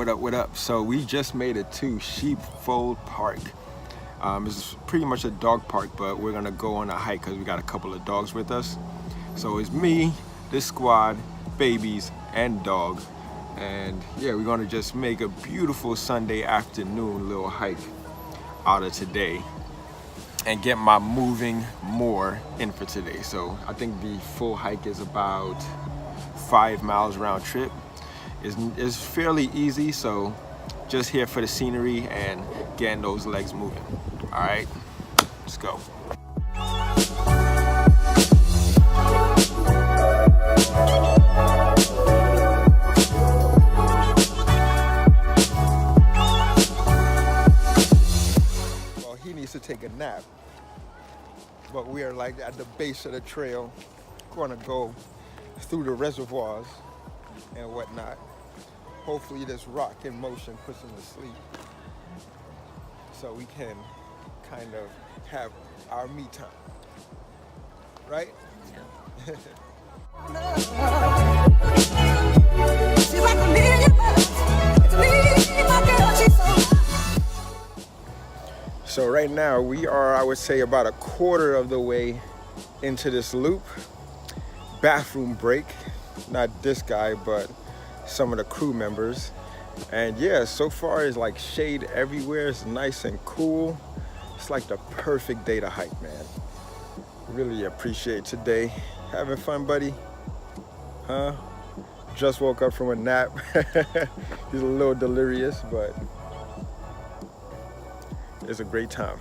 what up, what up? So we just made it to Sheepfold Park. It's pretty much a dog park, but we're gonna go on a hike because we got a couple of dogs with us. So it's me, this squad, babies, and dog. And yeah, we're gonna just make a beautiful Sunday afternoon little hike out of today and get my moving more in for today. So I think the full hike is about 5 miles round trip. It's fairly easy, so just here for the scenery and getting those legs moving. All right, let's go. Well, he needs to take a nap, but we are like at the base of the trail, gonna go through the reservoirs and whatnot. Hopefully this rock in motion puts him to sleep so we can kind of have our me time, right? Yeah. So right now we are, I would say, about a quarter of the way into this loop. Bathroom break, not this guy, but some of the crew members. And yeah, so far it's like shade everywhere. It's nice and cool. It's like the perfect day to hike, man. Really appreciate today. Having fun, buddy? Huh? Just woke up from a nap. He's a little delirious, but it's a great time.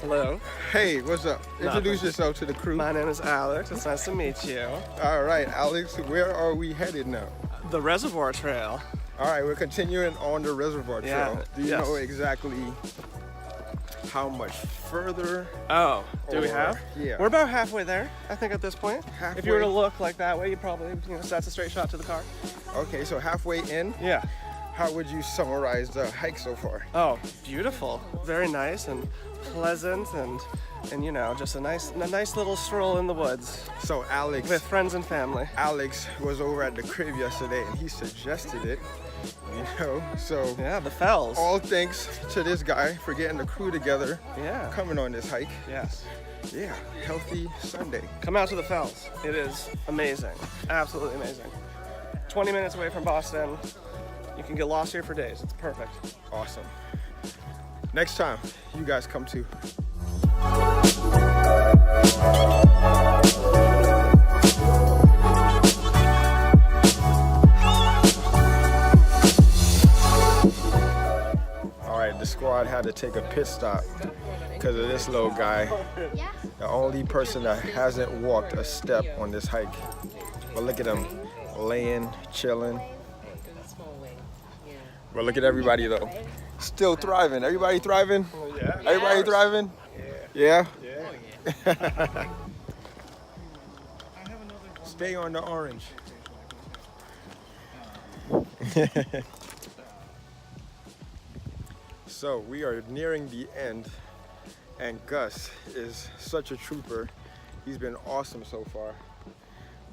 Hello. Hey, what's up? Introduce yourself to the crew. My name is Alex. It's nice to meet you. All right, Alex, where are we headed now? The Reservoir Trail. All right, we're continuing on the Reservoir Trail. Do you know exactly how much further? Oh, do we have? Yeah. We're about halfway there, I think, at this point. Halfway? If you were to look like that way, you probably, that's a straight shot to the car. Okay, so halfway in? Yeah. How would you summarize the hike so far? Oh, beautiful. Very nice and pleasant and you know, just a nice little stroll in the woods. So Alex, with friends and family. Alex was over at the crib yesterday and he suggested it, you know, so. Yeah, the fells. All thanks to this guy for getting the crew together. Yeah. Coming on this hike. Yes. Yeah, healthy Sunday. Come out to the fells. It is amazing. Absolutely amazing. 20 minutes away from Boston. You can get lost here for days. It's perfect. Awesome. Next time, you guys come too. All right, the squad had to take a pit stop because of this little guy. The only person that hasn't walked a step on this hike. But look at him, laying, chilling. Well, look at everybody though. Still thriving. Everybody thriving? Yeah. Everybody thriving? Yeah. Yeah? Stay on the orange. So we are nearing the end and Gus is such a trooper. He's been awesome so far.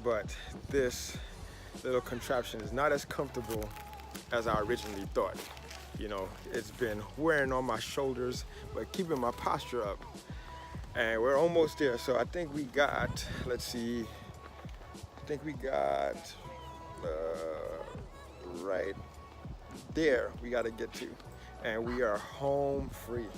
But this little contraption is not as comfortable as I originally thought. You know, it's been wearing on my shoulders, but keeping my posture up. And we're almost there. So I think we got, let's see, I think we got right there we got to get to. And we are home free.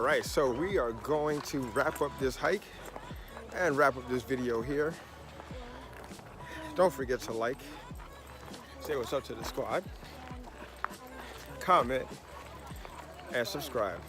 right, so we are going to wrap up this hike and wrap up this video here. Don't forget to like, say what's up to the squad, comment, and subscribe.